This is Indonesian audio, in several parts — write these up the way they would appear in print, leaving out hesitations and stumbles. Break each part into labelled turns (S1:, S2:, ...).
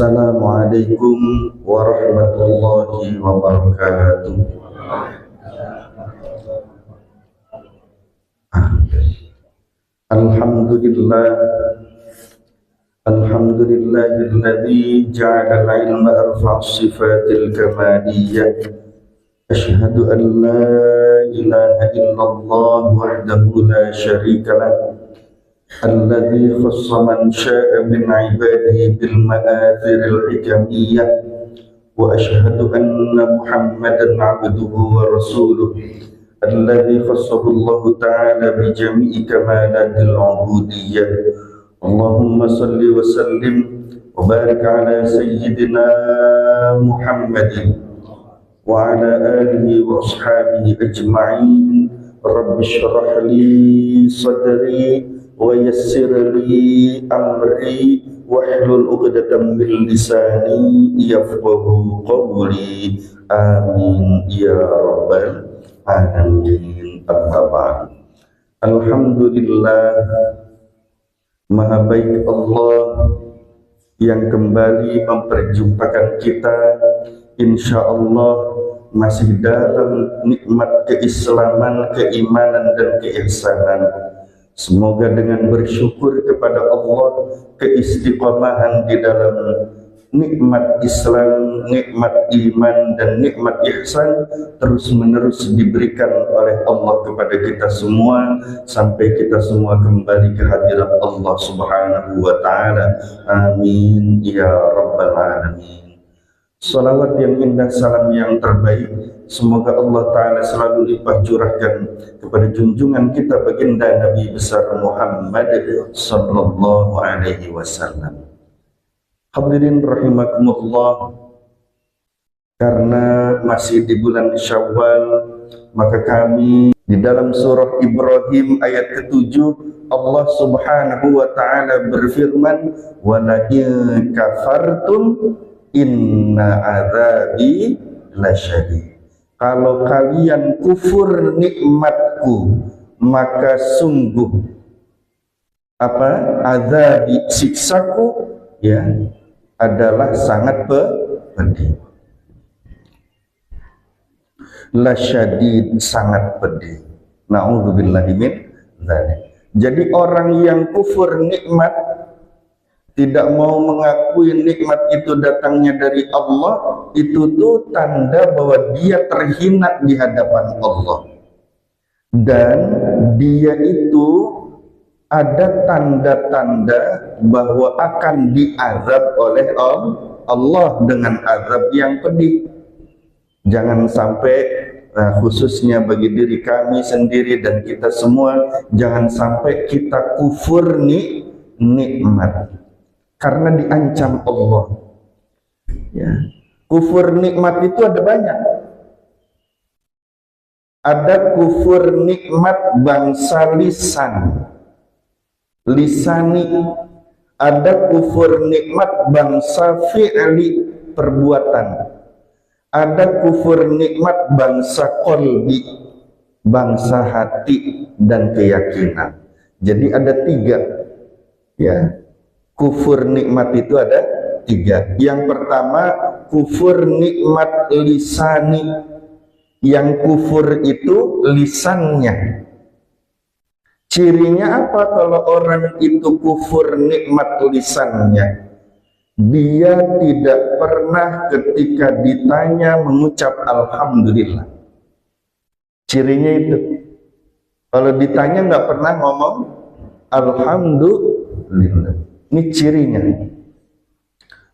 S1: Assalamualaikum warahmatullahi wabarakatuh. Alhamdulillah, alhamdulillahilladzi ja'ala al-ilma arfa' sifatil kamaliyah. Asyhadu an la ilaha illallah wahdahu la syarika lah. Alladzi khassa man syaa min ibadihi bil ma'athiril hikamiyah. Wa asyhadu anna Muhammadan 'abduhu wa rasuluh alladzi khassahu Allah ta'ala bi jami'i kamalatil 'ubudiyyah. Allahumma salli wa sallim wa barik ala sayyidina Muhammadin wa ala alihi wa ashabihi ajma'in. Rabbi shrah li sadri wa yassir li amri wahlul 'uqdatam min lisani yafqahu qawli. Amin ya rabbal alamin. Amma ba'd. Alhamdulillah, maha baik Allah yang kembali memperjumpakan kita, insyaallah masih dalam nikmat keislaman, keimanan dan keihsanan. Semoga dengan bersyukur kepada Allah, keistiqomahan di dalam nikmat Islam, nikmat iman dan nikmat ihsan terus menerus diberikan oleh Allah kepada kita semua sampai kita semua kembali ke hadirat Allah Subhanahu wa ta'ala. Amin ya rabbal alamin. Salawat yang indah, salam yang terbaik, semoga Allah Ta'ala selalu limpah curahkan kepada junjungan kita baginda Nabi besar Muhammad sallallahu alaihi wasallam. Hadirin rahimakumullah, karena masih di bulan Syawal, maka kami di dalam surah Ibrahim ayat ke-7 Allah Subhanahu wa ta'ala berfirman, wa la in kafartum inna adzabi lasyadid. Kalau kalian kufur nikmatku, maka sungguh azabi, siksaku ya adalah sangat pedih. Lasyadid, sangat pedih. Na'udzubillahi min dzalik. Jadi orang yang kufur nikmat, tidak mau mengakui nikmat itu datangnya dari Allah, itu tuh tanda bahwa dia terhina di hadapan Allah. Dan dia itu ada tanda-tanda bahwa akan diazab oleh Allah dengan azab yang pedih. Jangan sampai, khususnya bagi diri kami sendiri dan kita semua, jangan sampai kita kufur nikmat. Karena diancam Allah. Ya. Kufur nikmat itu ada banyak. Ada kufur nikmat bangsa lisan, lisani. Ada kufur nikmat bangsa fi'li, perbuatan. Ada kufur nikmat bangsa qalbi, bangsa hati dan keyakinan. Jadi ada 3. Ya. Kufur nikmat itu ada 3. Yang pertama, kufur nikmat lisani. Yang kufur itu lisannya. Cirinya apa kalau orang itu kufur nikmat lisannya? Dia tidak pernah ketika ditanya mengucap alhamdulillah. Cirinya itu. Kalau ditanya nggak pernah ngomong alhamdulillah. Ini cirinya.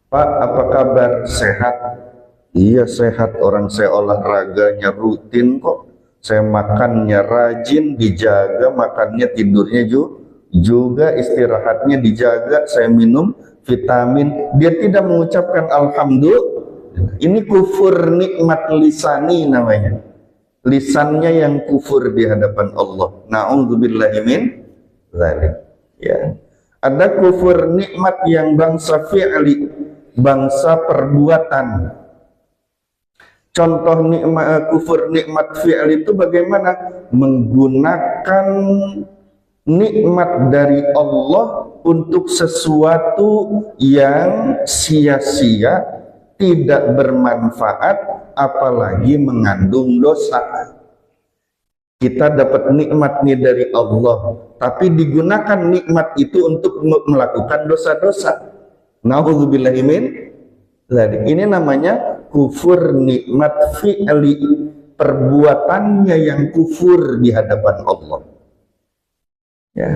S1: Pak, apa kabar? Sehat? Iya sehat, orang saya olahraganya rutin kok. Saya makannya rajin, dijaga, makannya tidurnya juga, istirahatnya dijaga, saya minum vitamin. Dia tidak mengucapkan alhamdulillah. Ini kufur nikmat lisani namanya. Lisannya yang kufur di hadapan Allah. Na'udzubillahi min dzalik. Ya. Ada kufur nikmat yang bangsa fi'li, bangsa perbuatan. Contoh kufur nikmat fi'li itu bagaimana? Menggunakan nikmat dari Allah untuk sesuatu yang sia-sia, tidak bermanfaat, apalagi mengandung dosa. Kita dapat nikmat nih dari Allah, tapi digunakan nikmat itu untuk melakukan dosa-dosa. Nauzubillahi min dzalik. Ini namanya kufur nikmat fi'li, perbuatannya yang kufur di hadapan Allah. Ya.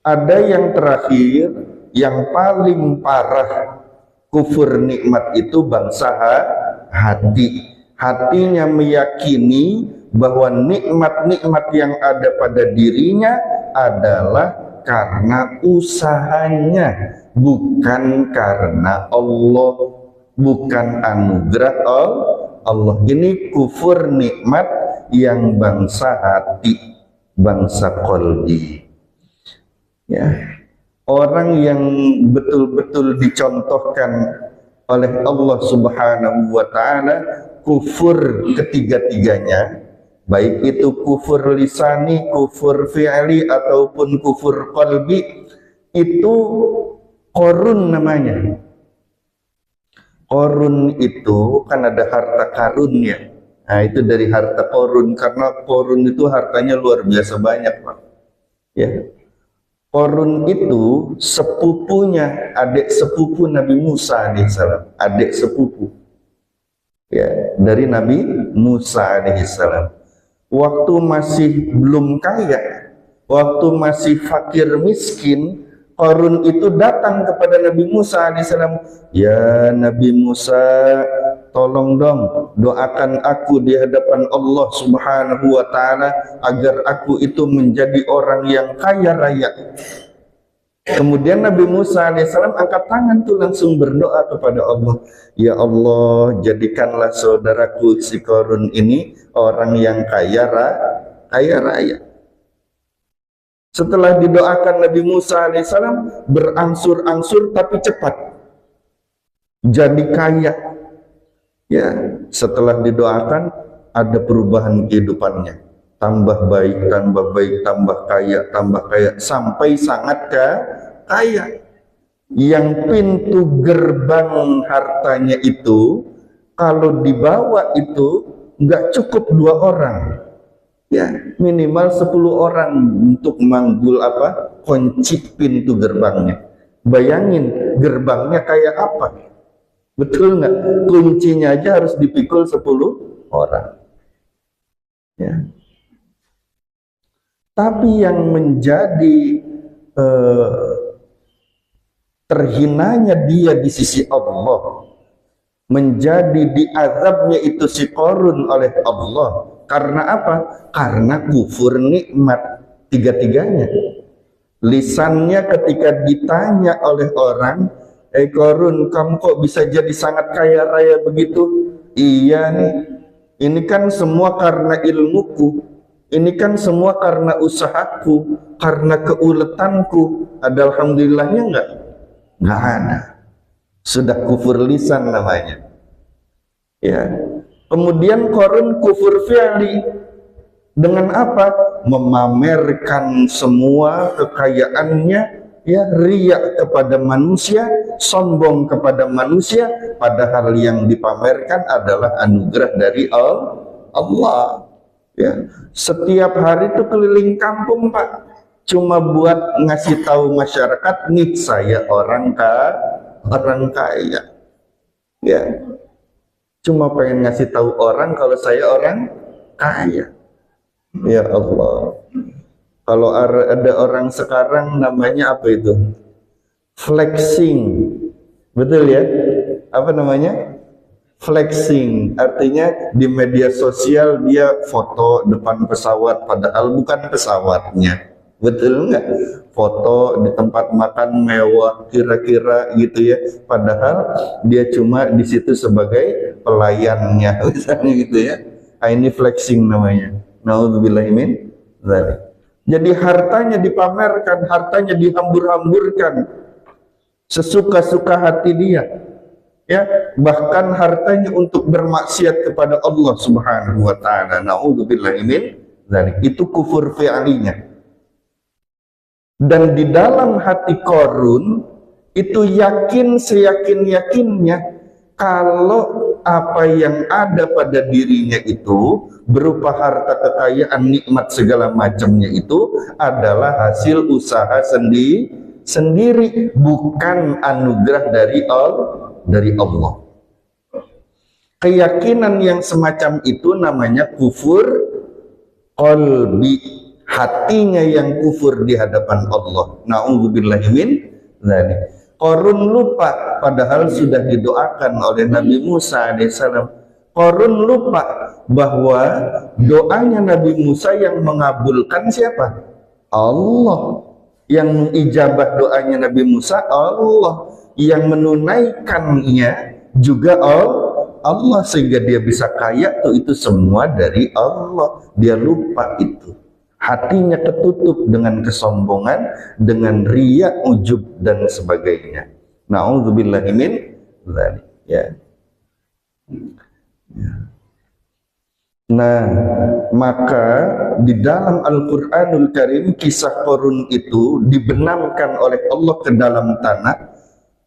S1: Ada yang terakhir, yang paling parah kufur nikmat itu bangsa hati. Hatinya meyakini bahwa nikmat-nikmat yang ada pada dirinya adalah karena usahanya, bukan karena Allah, bukan anugerah Allah. Ini kufur nikmat yang bangsa hati, bangsa qalbi. Ya. Orang yang betul-betul dicontohkan oleh Allah Subhanahu wa ta'ala kufur ketiga-tiganya, baik itu kufur lisani, kufur fi'li, ataupun kufur qalbi, itu Qarun namanya. Qarun itu kan ada harta karunnya. Nah, itu dari harta Qarun, karena Qarun itu hartanya luar biasa banyak, Pak. Ya. Qarun itu sepupunya, adik sepupu Nabi Musa alaihissalam, adik sepupu. Ya, dari Nabi Musa alaihissalam. Waktu masih belum kaya, waktu masih fakir miskin, Qarun itu datang kepada Nabi Musa alaihissalam. Ya Nabi Musa, tolong dong doakan aku di hadapan Allah Subhanahu wa ta'ala agar aku itu menjadi orang yang kaya raya. Kemudian Nabi Musa alaihissalam angkat tangan tuh langsung berdoa kepada Allah. Ya Allah, jadikanlah saudaraku si Qarun ini orang yang kaya raya. Setelah didoakan Nabi Musa alaihissalam, berangsur-angsur tapi cepat jadi kaya. Ya, setelah didoakan ada perubahan kehidupannya, tambah baik, tambah kaya, sampai sangat kaya. Yang pintu gerbang hartanya itu kalau dibawa itu nggak cukup 2 orang, ya minimal 10 orang untuk manggul kunci pintu gerbangnya. Bayangin gerbangnya kayak apa? Betul nggak? Kuncinya aja harus dipikul 10 orang. Ya. Tapi yang menjadi terhinanya dia di sisi Allah, menjadi diazabnya itu si Qarun oleh Allah. Karena apa? Karena kufur nikmat tiga-tiganya. Lisannya ketika ditanya oleh orang, Qarun, kamu kok bisa jadi sangat kaya raya begitu? Iya nih, ini kan semua karena ilmuku, ini kan semua karena usahaku, karena keuletanku. Ada alhamdulillahnya enggak? Enggak ada. Sudah kufur lisan namanya. Ya. Kemudian Qarun kufur fi'li. Dengan apa? Memamerkan semua kekayaannya, ya, riya kepada manusia, sombong kepada manusia, padahal yang dipamerkan adalah anugerah dari Allah. Ya, setiap hari itu keliling kampung, Pak, cuma buat ngasih tahu masyarakat, nih saya orang kaya. Ya, cuma pengen ngasih tahu orang kalau saya orang kaya. Ya Allah. Kalau ada orang sekarang namanya apa itu? Flexing. Betul ya? Apa namanya? Flexing. Artinya di media sosial dia foto depan pesawat padahal bukan pesawatnya. Betul nggak? Foto di tempat makan mewah kira-kira gitu ya. Padahal dia cuma di situ sebagai pelayannya misalnya gitu ya. Nah, ini flexing namanya. Nauzubillahi min dzalik. Jadi hartanya dipamerkan, hartanya dihambur-hamburkan sesuka-suka hati dia. Ya, bahkan hartanya untuk bermaksiat kepada Allah Subhanahu wa taala. Nauzubillahi min dzalik. Itu kufur fi'linya. Dan di dalam hati Qarun itu yakin seyakin-yakinnya kalau apa yang ada pada dirinya itu berupa harta kekayaan, nikmat segala macamnya itu adalah hasil usaha sendiri, bukan anugerah dari Allah. Keyakinan yang semacam itu namanya kufur qalbi, hatinya yang kufur di hadapan Allah. Na'udzubillahi min dzalik. Qarun lupa padahal sudah didoakan oleh Nabi Musa alaihissalam. Qarun lupa bahwa doanya Nabi Musa yang mengabulkan siapa? Allah. Yang mengijabah doanya Nabi Musa Allah. Yang menunaikannya juga Allah, sehingga dia bisa kaya tuh itu semua dari Allah. Dia lupa itu. Hatinya ketutup dengan kesombongan, dengan riya, ujub dan sebagainya. Na'udzubillahi min dzalik. Ya. Nah, maka di dalam Al-Qur'anul Karim kisah Qarun itu dibenamkan oleh Allah ke dalam tanah,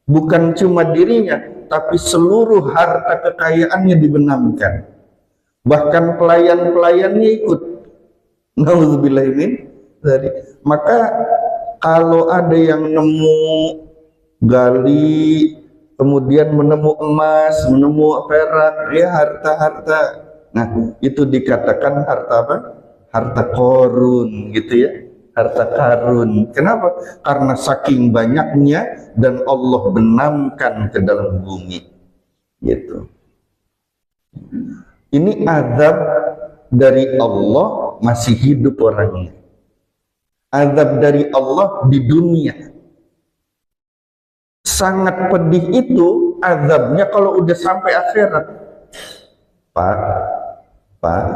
S1: bukan cuma dirinya, tapi seluruh harta kekayaannya dibenamkan. Bahkan pelayan-pelayannya ikut. Nauzubillahi min dzalik. Maka kalau ada yang nemu gali, kemudian menemu emas, menemu perak, ya harta-harta. Nah, itu dikatakan harta apa? Harta Qarun gitu ya. Harta karun. Kenapa? Karena saking banyaknya dan Allah benamkan ke dalam bumi. Gitu. Ini azab dari Allah masih hidup orangnya. Azab dari Allah di dunia. Sangat pedih itu azabnya kalau udah sampai akhirat. Pak,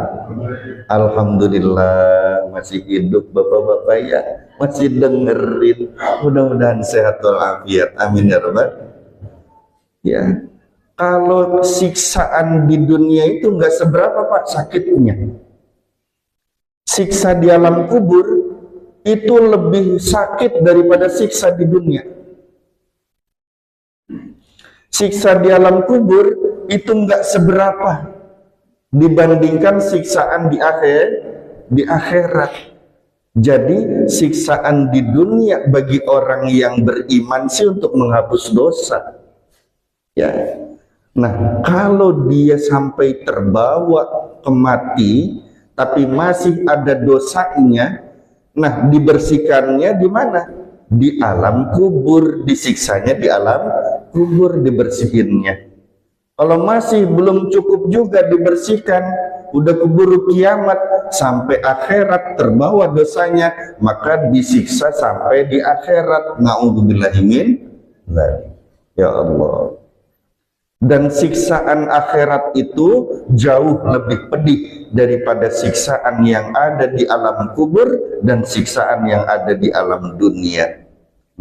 S1: alhamdulillah masih hidup bapak-bapak ya, masih dengerin. Mudah-mudahan sehat walafiat. Amin ya rabbal. Ya. Kalau siksaan di dunia itu nggak seberapa Pak sakitnya. Siksa di alam kubur itu lebih sakit daripada siksa di dunia. Siksa di alam kubur itu nggak seberapa dibandingkan siksaan di akhirat. Jadi siksaan di dunia bagi orang yang beriman sih untuk menghapus dosa. Ya. Nah, kalau dia sampai terbawa ke mati, tapi masih ada dosanya, nah dibersihkannya di mana? Di alam kubur, disiksanya di alam kubur, dibersihinnya. Kalau masih belum cukup juga dibersihkan, udah keburu kiamat, sampai akhirat terbawa dosanya, maka disiksa sampai di akhirat. Na'udzubillahi min dzalik. Ya Allah. Dan siksaan akhirat itu jauh lebih pedih daripada siksaan yang ada di alam kubur dan siksaan yang ada di alam dunia.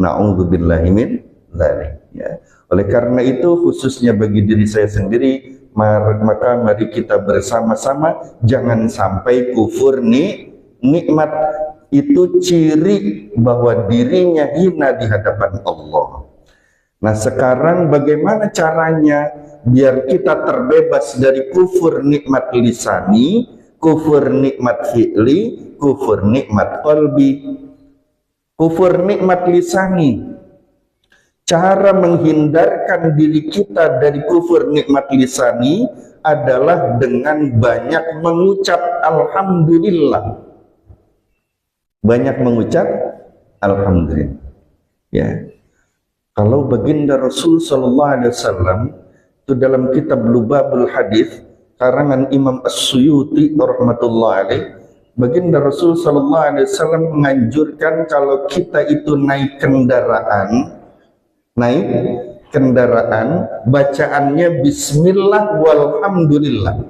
S1: Na'udzubillahi min dzalik. Ya. Oleh karena itu khususnya bagi diri saya sendiri, maka mari kita bersama-sama jangan sampai kufur nikmat. Itu ciri bahwa dirinya hina di hadapan Allah. Nah sekarang bagaimana caranya biar kita terbebas dari kufur nikmat lisani, kufur nikmat fi'li, kufur nikmat qalbi. Kufur nikmat lisani, cara menghindarkan diri kita dari kufur nikmat lisani adalah dengan banyak mengucap alhamdulillah. Banyak mengucap alhamdulillah. Ya. Kalau baginda Rasul sallallahu alaihi wasallam itu dalam kitab Lubabul Hadis karangan Imam As-Suyuti rahmatullah alaih, baginda Rasul sallallahu alaihi wasallam menganjurkan kalau kita itu naik kendaraan, bacaannya bismillah walhamdulillah.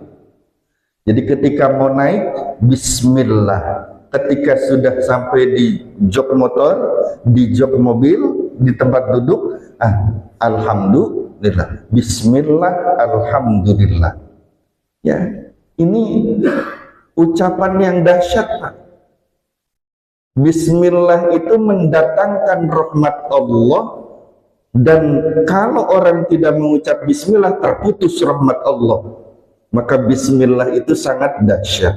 S1: Jadi ketika mau naik bismillah, ketika sudah sampai di jok motor, di jok mobil, di tempat duduk, alhamdulillah, bismillah, alhamdulillah. Ya, ini ucapan yang dahsyat Pak. Bismillah itu mendatangkan rahmat Allah, dan kalau orang tidak mengucap bismillah terputus rahmat Allah. Maka bismillah itu sangat dahsyat.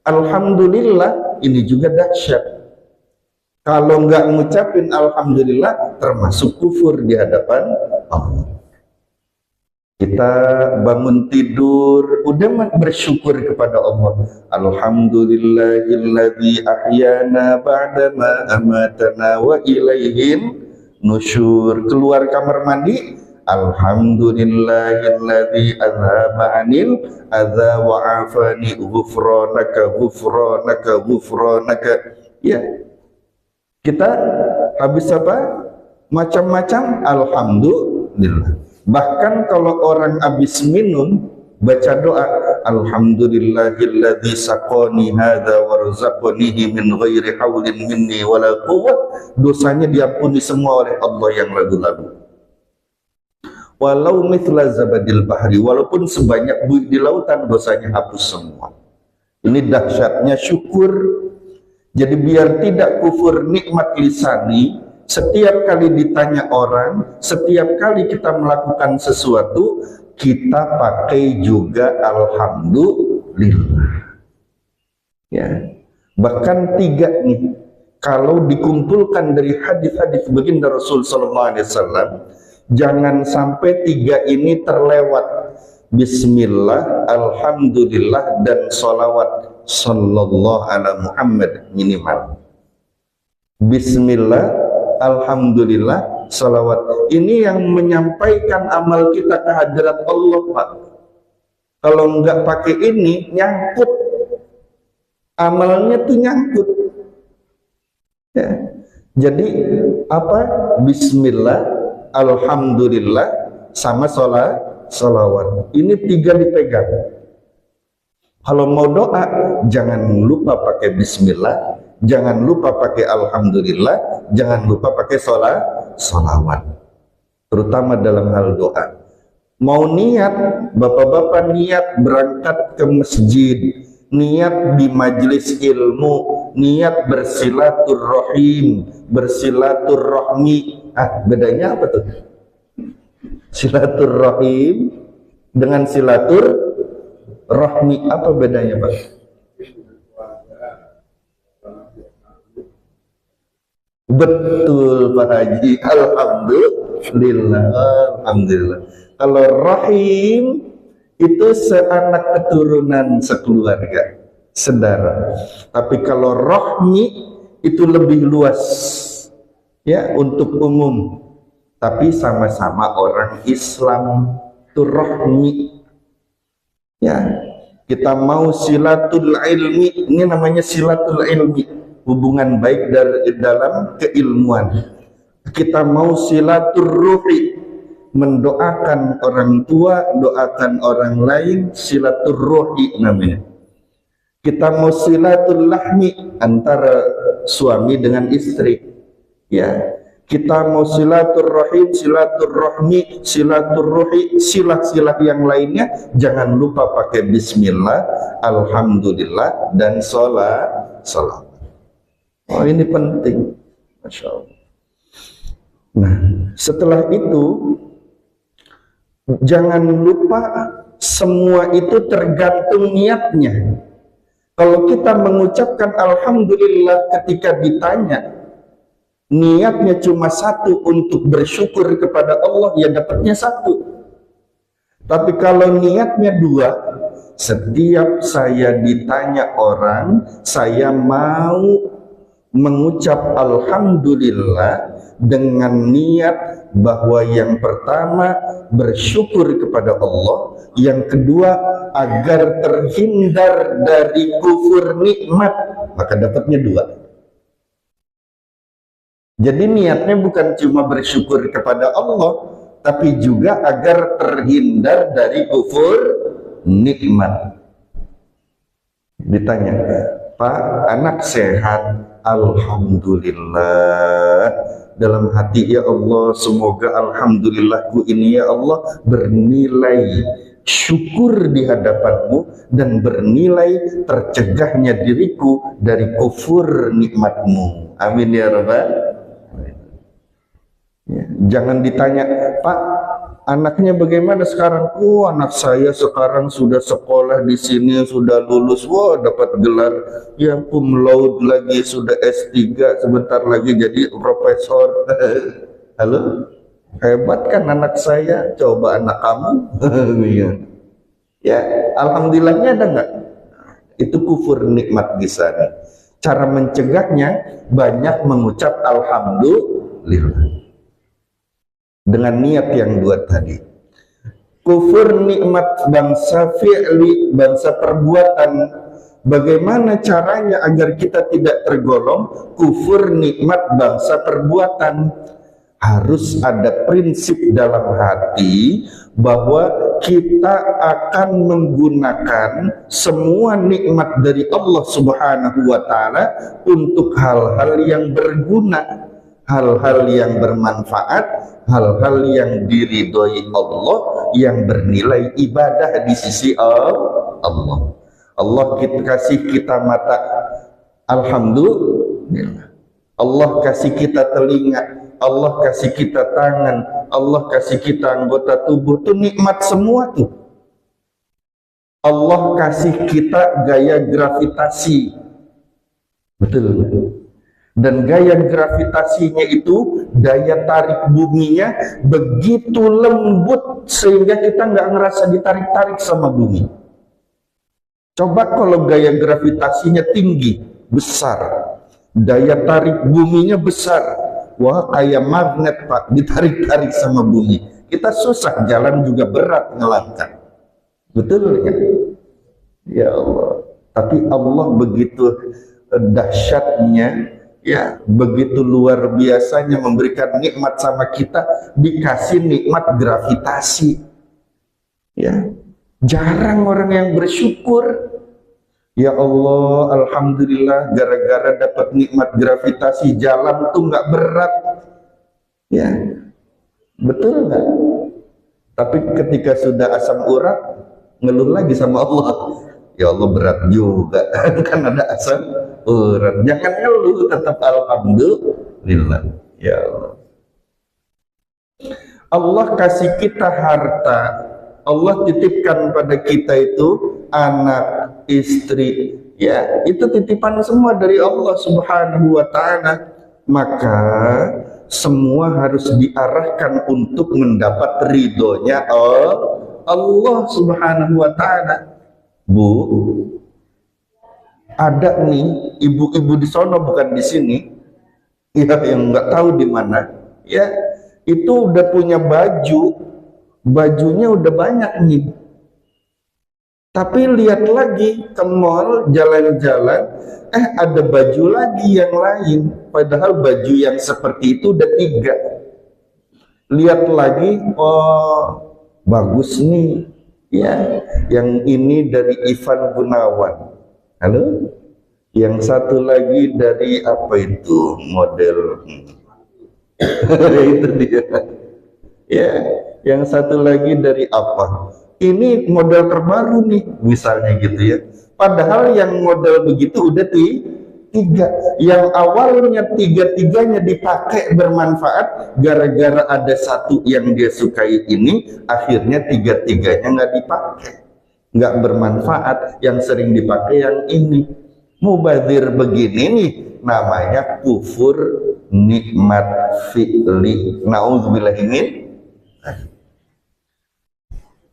S1: Alhamdulillah ini juga dahsyat. Kalau nggak ngucapin alhamdulillah termasuk kufur di hadapan Allah. Kita bangun tidur udah bersyukur kepada Allah. Alhamdulillahilladzi ahyana ba'dama amatana wa ilaihin nusyur. Keluar kamar mandi, alhamdulillahilladzi azhaba 'anil adza wa 'afani ghufranaka ghufranaka ghufranaka. Ya. Kita habis apa? Macam-macam alhamdulillah. Bahkan kalau orang habis minum baca doa, alhamdulillahilladzi saqani hadza wa razaqanihi min ghairi haulin minni wala quwwah, dosanya diampuni semua oleh Allah yang lalu-lalu. Walau mithla zabadil bahri, walaupun sebanyak buih di lautan dosanya hapus semua. Ini dahsyatnya syukur. Jadi biar tidak kufur nikmat lisani, setiap kali ditanya orang, setiap kali kita melakukan sesuatu, kita pakai juga alhamdulillah. Ya. Bahkan 3 nih, kalau dikumpulkan dari hadis-hadis baginda Rasul sallallahu alaihi wasallam, jangan sampai 3 ini terlewat. Bismillah, alhamdulillah, dan sholawat sallallahu ala Muhammad minimal. Bismillah, alhamdulillah, salawat. Ini yang menyampaikan amal kita ke hadirat Allah, Pak. Kalau enggak pakai ini, nyangkut. Amalnya tuh nyangkut. Ya. Jadi apa? Bismillah, alhamdulillah, sama salawat. Ini 3 dipegang. Kalau mau doa, jangan lupa pakai bismillah, jangan lupa pakai alhamdulillah, jangan lupa pakai salawat. Terutama dalam hal doa. Mau niat, bapak-bapak niat berangkat ke masjid, niat di majelis ilmu, niat bersilaturrahim, bersilaturrahmi. Bedanya apa tuh? Silaturrahim dengan silaturrahmi, apa bedanya, Pak? Betul, Pak Haji. Alhamdulillah. Alhamdulillah. Kalau rahim itu seanak keturunan, sekeluarga, saudara. Tapi kalau rahmi itu lebih luas, ya, untuk umum. Tapi sama-sama orang Islam, itu rahmi. Ya, kita mau silatul ilmi, ini namanya silatul ilmi, hubungan baik dari dalam keilmuan. Kita mau silatul ruhi, mendoakan orang tua, doakan orang lain, silatul ruhi namanya. Kita mau silatul lahmi, antara suami dengan istri. Ya. Kita mau silaturrahim, silaturrahmi, silaturruhi, silah-silah yang lainnya, jangan lupa pakai bismillah, alhamdulillah, dan salawat. Oh, ini penting. Masya Allah. Nah, setelah itu jangan lupa semua itu tergantung niatnya. Kalau kita mengucapkan alhamdulillah ketika ditanya, niatnya cuma 1 untuk bersyukur kepada Allah, ya dapatnya 1. Tapi kalau niatnya 2, setiap saya ditanya orang, saya mau mengucap alhamdulillah dengan niat bahwa yang pertama bersyukur kepada Allah, yang kedua agar terhindar dari kufur nikmat, maka dapatnya 2. Jadi niatnya bukan cuma bersyukur kepada Allah, tapi juga agar terhindar dari kufur nikmat. Ditanya, Pak, anak sehat? Alhamdulillah. Dalam hati, ya Allah, semoga alhamdulillahku ini, ya Allah, bernilai syukur di hadapanmu dan bernilai tercegahnya diriku dari kufur nikmatmu. Amin ya rabbal. Ya, jangan ditanya, Pak, anaknya bagaimana sekarang? Oh, anak saya sekarang sudah sekolah di sini, sudah lulus, wah dapat gelar, ya cum laude lagi, sudah S3, sebentar lagi jadi profesor. Halo? Hebat kan anak saya, coba anak kamu. Ya, alhamdulillahnya ada nggak? Itu kufur nikmat di sana. Cara mencegahnya banyak mengucap alhamdulillah dengan niat yang dua tadi. Kufur nikmat bangsa fi'li, bangsa perbuatan. Bagaimana caranya agar kita tidak tergolong kufur nikmat bangsa perbuatan? Harus ada prinsip dalam hati bahwa kita akan menggunakan semua nikmat dari Allah Subhanahu wa Ta'ala untuk hal-hal yang berguna, hal-hal yang bermanfaat, hal-hal yang diridhoi Allah, yang bernilai ibadah di sisi Allah. Allah kasih kita mata, alhamdulillah. Allah kasih kita telinga, Allah kasih kita tangan, Allah kasih kita anggota tubuh, itu nikmat semua tuh. Allah kasih kita gaya gravitasi, betul. Dan gaya gravitasinya itu, daya tarik buminya begitu lembut sehingga kita nggak ngerasa ditarik-tarik sama bumi. Coba kalau gaya gravitasinya tinggi, besar, daya tarik buminya besar, wah kayak magnet Pak, ditarik-tarik sama bumi. Kita susah, jalan juga berat ngelangkah. Betul ya? Ya Allah. Tapi Allah begitu dahsyatnya, ya, begitu luar biasanya memberikan nikmat sama kita, dikasih nikmat gravitasi. Ya, jarang orang yang bersyukur. Ya Allah, alhamdulillah, gara-gara dapat nikmat gravitasi, jalan tuh nggak berat. Ya, betul nggak? Tapi ketika sudah asam urat, ngeluh lagi sama Allah. Ya Allah, berat juga. Kan ada asam urat. Jangan ngeluh, tetap alhamdulillah. Ya Allah. Allah kasih kita harta. Allah titipkan pada kita itu anak, istri, ya, itu titipan semua dari Allah Subhanahu wa Ta'ala. Maka semua harus diarahkan untuk mendapat ridhonya Allah Subhanahu wa Ta'ala. Bu, ada nih ibu-ibu di sono, bukan di sini, ya, yang nggak tahu di mana, ya, itu udah punya baju, bajunya udah banyak nih. Tapi lihat lagi ke mall, jalan-jalan, ada baju lagi yang lain. Padahal baju yang seperti itu udah 3. Lihat lagi, oh bagus nih, ya, yang ini dari Ivan Gunawan. Halo? Yang satu lagi dari apa itu model? Itu dia. Ya, yang satu lagi dari apa? Ini model terbaru nih, misalnya gitu ya. Padahal yang model begitu udah 3. Yang awalnya 3-tiganya dipakai bermanfaat, gara-gara ada satu yang dia sukai ini, akhirnya 3-tiganya nggak dipakai, nggak bermanfaat. Yang sering dipakai yang ini. Mubadzir begini nih, namanya kufur nikmat fi'li. Na'udzubillah min.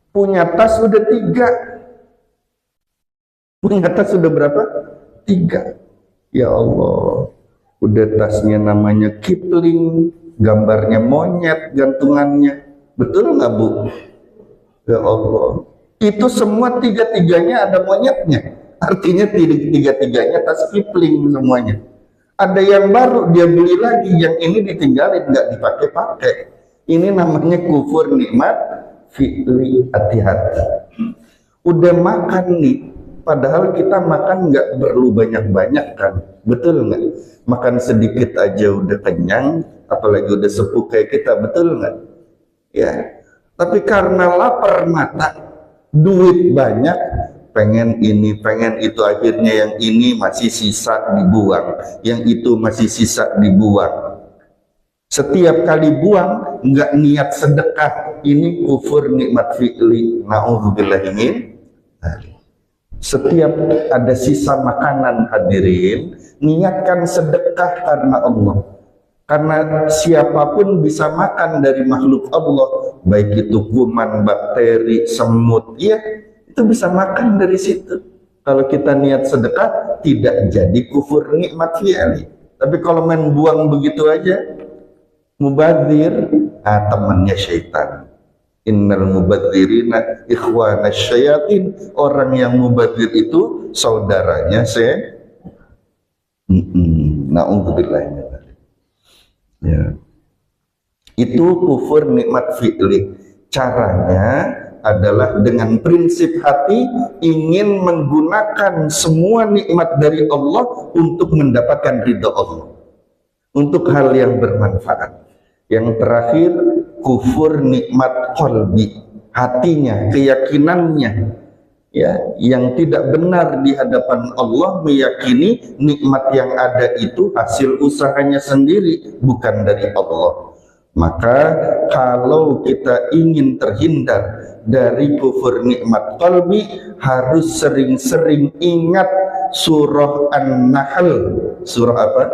S1: Punya tas udah 3. Punya tas udah berapa? 3. Ya Allah, udah tasnya namanya Kipling, gambarnya monyet gantungannya. Betul nggak Bu? Ya Allah, itu semua 3-tiganya ada monyetnya. Artinya 3-tiganya tas Kipling semuanya. Ada yang baru dia beli lagi, yang ini ditinggalin, nggak dipakai-pakai. Ini namanya kufur nikmat fi'li. Hati-hati. Udah makan nih, padahal kita makan nggak perlu banyak-banyak kan, betul nggak? Makan sedikit aja udah kenyang, apalagi udah sepuh kayak kita, betul nggak? Ya, tapi karena lapar mata, duit banyak, pengen ini, pengen itu, akhirnya yang ini masih sisa dibuang, yang itu masih sisa dibuang. Setiap kali buang, nggak niat sedekah, ini kufur nikmat fi'li. Na'udzubillahi min dzalik. Setiap ada sisa makanan hadirin, niatkan sedekah karena Allah. Karena siapapun bisa makan dari makhluk Allah, baik itu kuman, bakteri, semut, ya itu bisa makan dari situ. Kalau kita niat sedekah, tidak jadi kufur nikmat fi'li. Tapi kalau main buang begitu aja, mubadzir, temannya syaitan. Innal mubadzirina ikhwana syayatin. Orang yang mubadzir itu saudaranya na'udzubillah. Ya. Itu kufur nikmat fi'li. Caranya adalah dengan prinsip hati ingin menggunakan semua nikmat dari Allah untuk mendapatkan ridha Allah, untuk hal yang bermanfaat. Yang terakhir, kufur nikmat qalbi, hatinya, keyakinannya, ya, yang tidak benar di hadapan Allah, meyakini nikmat yang ada itu hasil usahanya sendiri, bukan dari Allah. Maka kalau kita ingin terhindar dari kufur nikmat qalbi, harus sering-sering ingat surah An-Nahl. Surah apa?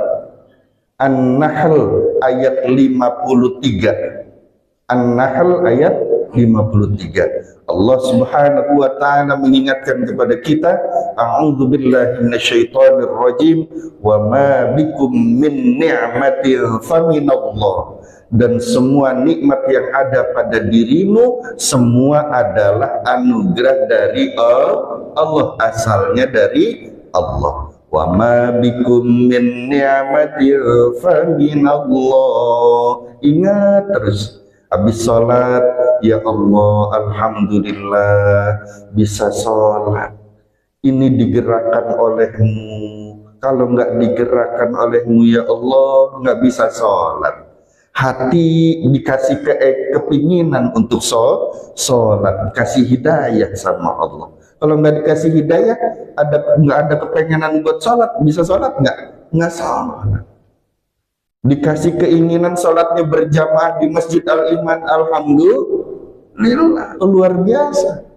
S1: An-Nahl ayat 53. An-Nahl ayat 53. Allah Subhanahu wa taala mengingatkan kepada kita, a'udzubillahi minasyaitonir rajim, wa ma bikum min ni'matin faminallah. Dan semua nikmat yang ada pada dirimu semua adalah anugerah dari Allah, asalnya dari Allah. Wa ma bikum min ni'matin faminallah. Ingat terus habis sholat, ya Allah, alhamdulillah bisa sholat. Ini digerakkan olehmu. Kalau nggak digerakkan olehmu, ya Allah, nggak bisa sholat. Hati dikasih kepinginan untuk sholat, dikasih hidayah sama Allah. Kalau nggak dikasih hidayah, nggak ada kepengenan buat sholat, bisa sholat nggak? Nggak sholat. Dikasih keinginan sholatnya berjamaah di Masjid Al-Iman, alhamdulillah, luar biasa.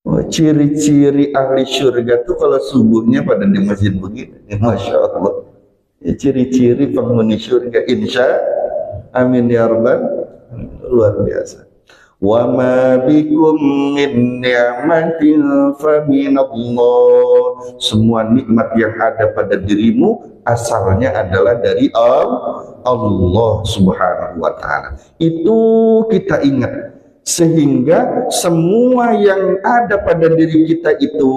S1: Oh, ciri-ciri ahli surga tuh kalau subuhnya pada di masjid begini, masya Allah. Ya, ciri-ciri penghuni surga, insya amin ya rabbal, luar biasa. Wa ma bikum min ni'matin faminallah. Semua nikmat yang ada pada dirimu asalnya adalah dari Allah Subhanahu wa taala. Itu kita ingat, sehingga semua yang ada pada diri kita itu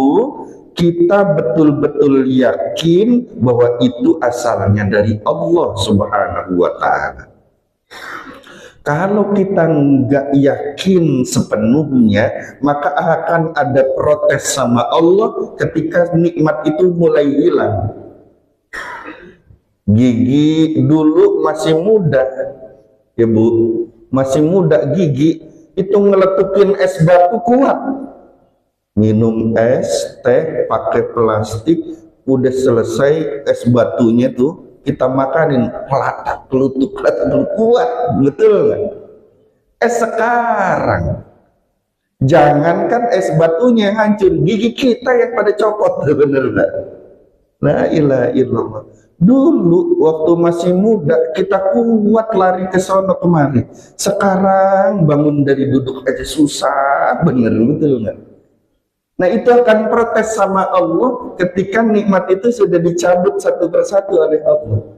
S1: kita betul-betul yakin bahwa itu asalnya dari Allah Subhanahu wa taala. Kalau kita nggak yakin sepenuhnya, maka akan ada protes sama Allah ketika nikmat itu mulai hilang. Gigi dulu masih muda, ya Bu, masih muda gigi, itu ngeletukin es batu kuat. Minum es, teh, pakai plastik, udah selesai es batunya tuh, kita makanin, melatak, kelutuk, kuat, betul nggak? Sekarang, jangankan es batunya yang hancur, gigi kita yang pada copot, bener nggak? La ilaha illallah. Dulu waktu masih muda kita kuat lari ke sono kemari. Sekarang bangun dari duduk aja susah, bener, betul nggak? Nah, itu akan protes sama Allah ketika nikmat itu sudah dicabut satu persatu oleh Allah.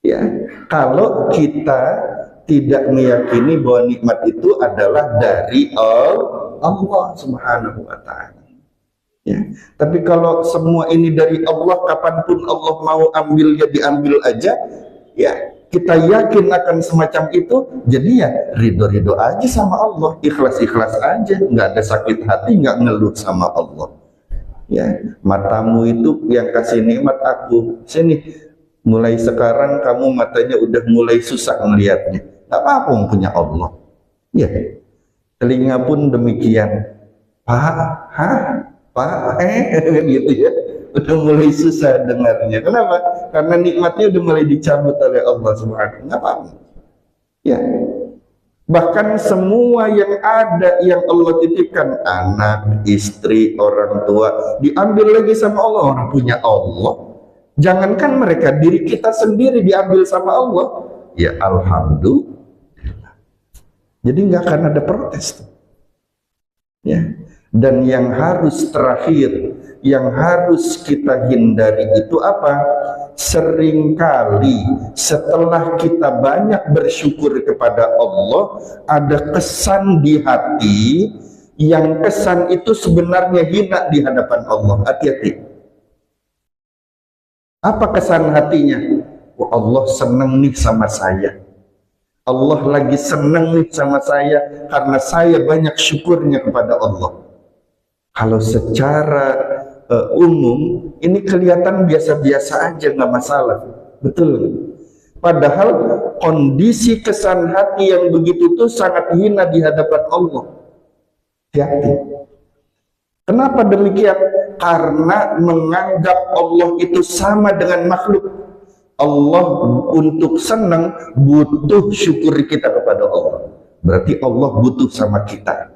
S1: Ya, kalau kita tidak meyakini bahwa nikmat itu adalah dari Allah Subhanahu wa taala. Ya, tapi kalau semua ini dari Allah, kapanpun Allah mau ambil ya diambil aja, ya kita yakin akan semacam itu, jadi ya ridho-ridho aja sama Allah, ikhlas-ikhlas aja, nggak ada sakit hati, nggak ngeluh sama Allah. Ya, matamu itu yang kasih nikmat aku, sini, mulai sekarang kamu matanya udah mulai susah melihatnya, nggak apa-apa, punya Allah. Ya, Telinga pun demikian. Pak, Pak, gitu ya. Udah mulai susah dengarnya. Kenapa? Karena nikmatnya udah mulai dicabut oleh Allah Subhanahu. Nggak apa-apa. Ya. Bahkan semua yang ada yang Allah titipkan, anak, istri, orang tua, diambil lagi sama Allah. Orang punya Allah. Jangankan mereka, diri kita sendiri diambil sama Allah. Ya alhamdulillah. Jadi nggak akan ada protes. Ya. Dan yang harus terakhir, yang harus kita hindari itu apa? Seringkali setelah kita banyak bersyukur kepada Allah, ada kesan di hati, yang kesan itu sebenarnya hina di hadapan Allah. Hati-hati. Apa kesan hatinya? Oh, Allah senang nih sama saya. Allah lagi senang nih sama saya karena saya banyak syukurnya kepada Allah. Kalau secara umum ini kelihatan biasa-biasa aja, nggak masalah, betul. Padahal kondisi kesan hati yang begitu tuh sangat hina di hadapan Allah. Hati-hati. Kenapa demikian? Karena menganggap Allah itu sama dengan makhluk. Allah untuk senang butuh syukur kita kepada Allah. Berarti Allah butuh sama kita.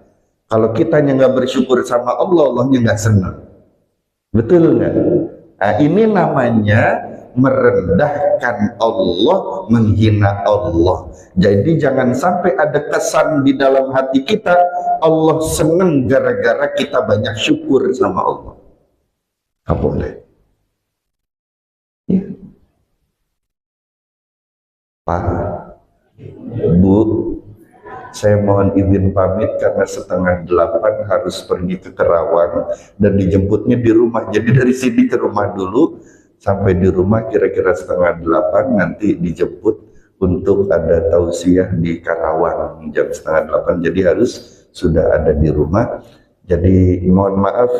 S1: Kalau kitanya nggak bersyukur sama Allah, Allahnya nggak senang. Betul nggak? Nah, ini namanya merendahkan Allah, menghina Allah. Jadi jangan sampai ada kesan di dalam hati kita, Allah senang gara-gara kita banyak syukur sama Allah. Nggak boleh. Ya. Pak, Bu, saya mohon izin pamit karena 7:30 harus pergi ke Kerawang dan dijemputnya di rumah. Jadi dari sini ke rumah dulu, sampai di rumah kira-kira 7:30 nanti dijemput untuk ada tausiah di Karawang jam 7:30. Jadi harus sudah ada di rumah. Jadi mohon maaf,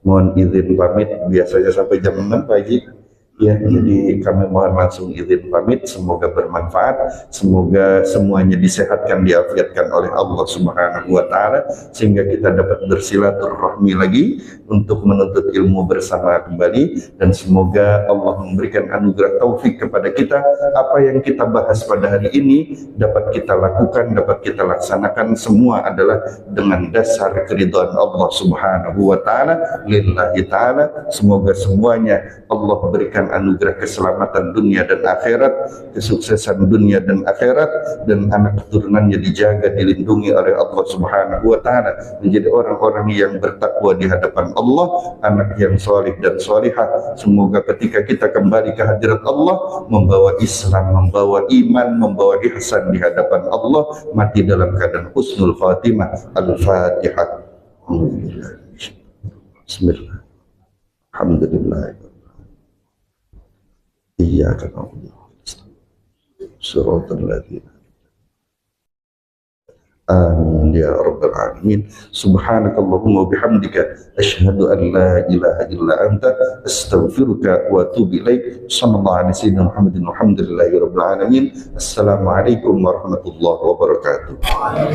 S1: mohon izin pamit. Biasanya sampai jam 6 pagi. Ya, jadi kami mohon langsung izin pamit. Semoga bermanfaat, semoga semuanya disehatkan, diafiatkan oleh Allah Subhanahu wa Ta'ala, sehingga kita dapat bersilaturahmi lagi untuk menuntut ilmu bersama kembali. Dan semoga Allah memberikan anugerah taufik kepada kita. Apa yang kita bahas pada hari ini dapat kita lakukan, dapat kita laksanakan, semua adalah dengan dasar keridhaan Allah Subhanahu wa Ta'ala, lillahi ta'ala. Semoga semuanya Allah berikan anugerah keselamatan dunia dan akhirat, kesuksesan dunia dan akhirat, dan anak keturunannya dijaga, dilindungi oleh Allah Subhanahu wa Ta'ala, menjadi orang-orang yang bertakwa di hadapan Allah, anak yang soleh dan solihah. Semoga ketika kita kembali ke hadirat Allah, membawa Islam, membawa iman, membawa ihsan di hadapan Allah, mati dalam keadaan husnul khatimah. Al-Fatihah. Bismillah. Alhamdulillah. Iyyaka na'budu wa nasta'in. Shiratal ladzina amin ya rabbal alamin. Subhanakallahumma wa bihamdika asyhadu an la ilaha illa anta astaghfiruka wa atubu ilaik. Sallallahu alaihi wasallam Muhammadin walhamdulillahi rabbil alamin. Assalamualaikum warahmatullahi wabarakatuh.